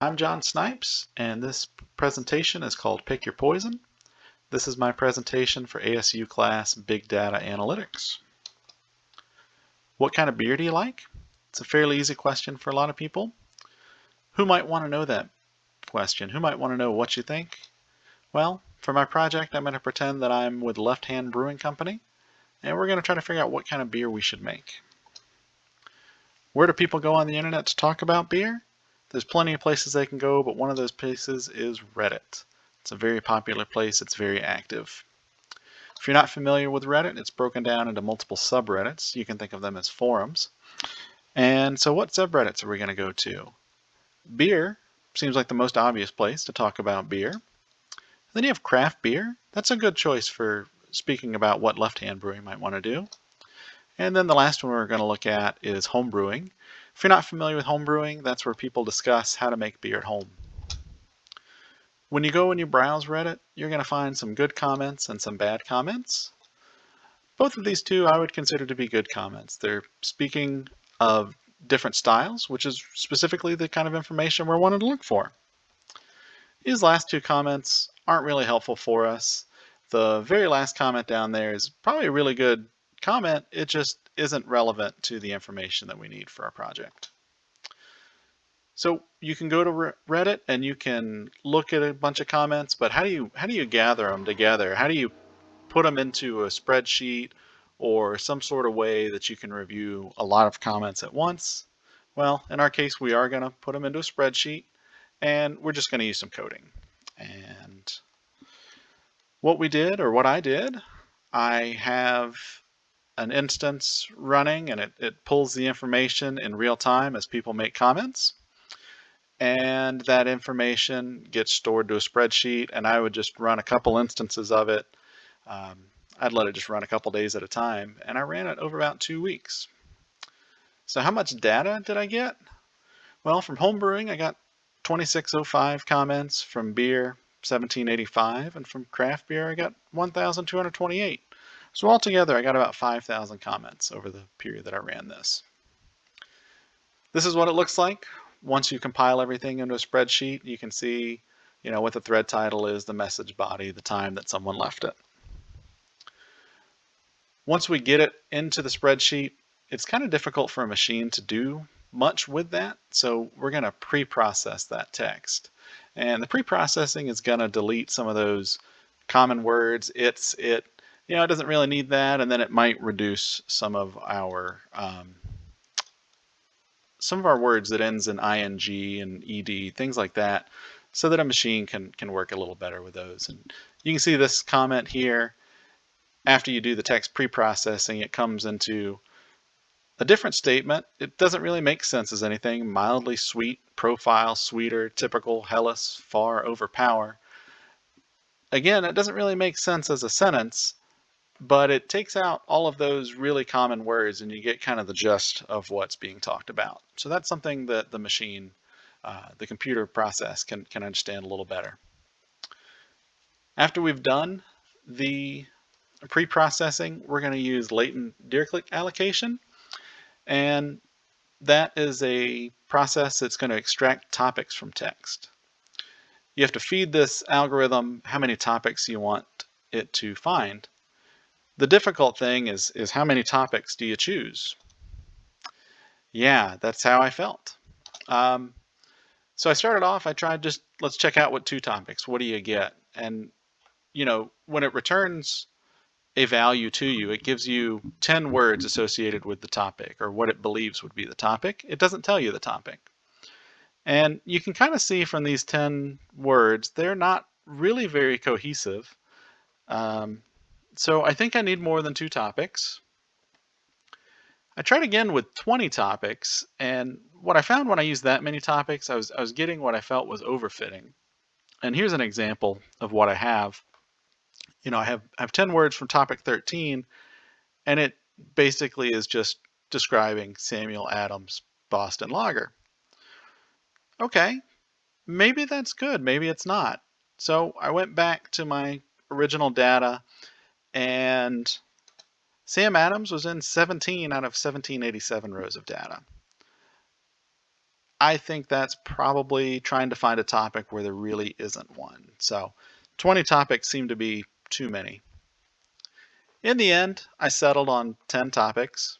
I'm John Snipes, and this presentation is called Pick Your Poison. This is my presentation for ASU class Big Data Analytics. What kind of beer do you like? It's a fairly easy question for a lot of people. Who might want to know that question? Who might want to know what you think? Well, for my project, I'm going to pretend that I'm with Left Hand Brewing Company, and we're going to try to figure out what kind of beer we should make. Where do people go on the internet to talk about beer? There's plenty of places they can go, but one of those places is Reddit. It's a very popular place. It's very active. If you're not familiar with Reddit, it's broken down into multiple subreddits. You can think of them as forums. And so what subreddits are we going to go to? Beer seems like the most obvious place to talk about beer. Then you have craft beer. That's a good choice for speaking about what left-hand brewing might want to do. And then the last one we're going to look at is home brewing. If you're not familiar with home brewing, that's where people discuss how to make beer at home. When you go and you browse Reddit, you're going to find some good comments and some bad comments. Both of these two I would consider to be good comments. They're speaking of different styles, which is specifically the kind of information we're wanting to look for. These last two comments aren't really helpful for us. The very last comment down there is probably a really good comment. It just isn't relevant to the information that we need for our project. So you can go to Reddit and you can look at a bunch of comments, but how do you gather them together? How do you put them into a spreadsheet or some sort of way that you can review a lot of comments at once? Well, in our case, we are going to put them into a spreadsheet, and we're just going to use some coding. And what we did, or what I did, I have an instance running, and it pulls the information in real time as people make comments. And that information gets stored to a spreadsheet, and I would just run a couple instances of it. I'd let it just run a couple days at a time, and I ran it over about 2 weeks. So how much data did I get? Well, from home brewing, I got 2605 comments, from beer, 1785, and from craft beer, I got 1,228. So altogether, I got about 5,000 comments over the period that I ran this. This is what it looks like. Once you compile everything into a spreadsheet, you can see, what the thread title is, the message body, the time that someone left it. Once we get it into the spreadsheet, it's kind of difficult for a machine to do much with that, so we're going to pre-process that text. And the pre-processing is going to delete some of those common words, it, it doesn't really need that, and then it might reduce some of our words that ends in ing and ed, things like that, so that a machine can work a little better with those. And you can see this comment here. After you do the text pre-processing, it comes into a different statement. It doesn't really make sense as anything. Mildly sweet, profile, sweeter, typical, Hellas, far, overpower. Again, it doesn't really make sense as a sentence, but it takes out all of those really common words and you get kind of the gist of what's being talked about. So that's something that the machine, the computer process can understand a little better. After we've done the pre-processing, we're going to use latent DIR-click allocation, and that is a process that's going to extract topics from text. You have to feed this algorithm how many topics you want it to find. The difficult thing is how many topics do you choose? Yeah, that's how I felt. So I started off, I tried just, let's check out what 2 topics, what do you get? And, when it returns a value to you, it gives you 10 words associated with the topic, or what it believes would be the topic. It doesn't tell you the topic. And you can kind of see from these 10 words, they're not really very cohesive. So I think I need more than 2 topics. I tried again with 20 topics, and what I found when I used that many topics, I was getting what I felt was overfitting. And here's an example of what I have. I have 10 words from topic 13, and it basically is just describing Samuel Adams Boston Lager. Okay, maybe that's good, maybe it's not. So I went back to my original data, and Sam Adams was in 17 out of 1787 rows of data. I think that's probably trying to find a topic where there really isn't one. So 20 topics seem to be too many. In the end, I settled on 10 topics,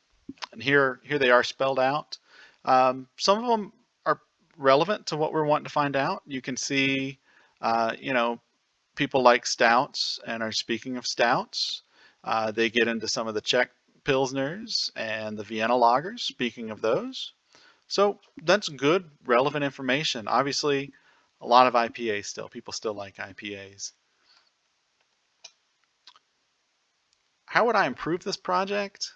and here they are spelled out. Some of them are relevant to what we're wanting to find out. You can see, you know, people like stouts and are speaking of stouts. They get into some of the Czech Pilsners and the Vienna lagers, speaking of those. So that's good, relevant information. Obviously, a lot of IPAs still. People still like IPAs. How would I improve this project?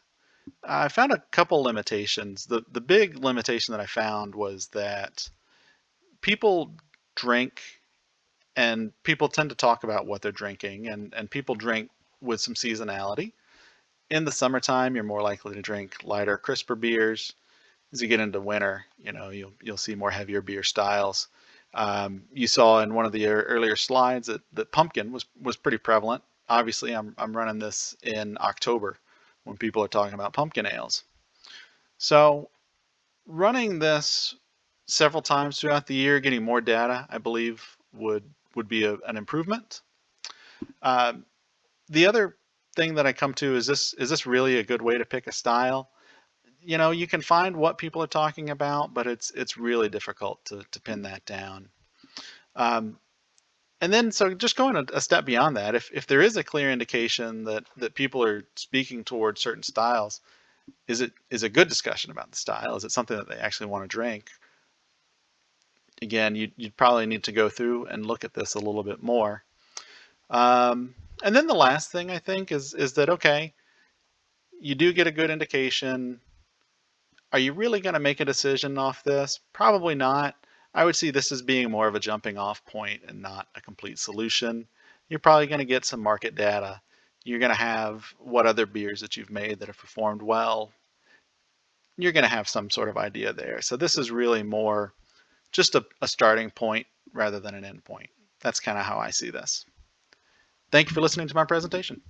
I found a couple limitations. The big limitation that I found was that people drink and people tend to talk about what they're drinking, and people drink with some seasonality. In the summertime, you're more likely to drink lighter, crisper beers. As you get into winter, you know, you'll see more heavier beer styles. You saw in one of the earlier slides that pumpkin was pretty prevalent. Obviously, I'm running this in October when people are talking about pumpkin ales. So running this several times throughout the year, getting more data, I believe would be an improvement. The other thing that I come to is this really a good way to pick a style? You know, you can find what people are talking about, but it's really difficult to pin that down. And then, so just going a step beyond that, if there is a clear indication that people are speaking towards certain styles, is it a good discussion about the style? Is it something that they actually want to drink? Again, you'd probably need to go through and look at this a little bit more. And then the last thing I think is that, okay, you do get a good indication. Are you really going to make a decision off this? Probably not. I would see this as being more of a jumping off point and not a complete solution. You're probably going to get some market data. You're going to have what other beers that you've made that have performed well. You're going to have some sort of idea there. So this is really more just a starting point rather than an end point. That's kind of how I see this. Thank you for listening to my presentation.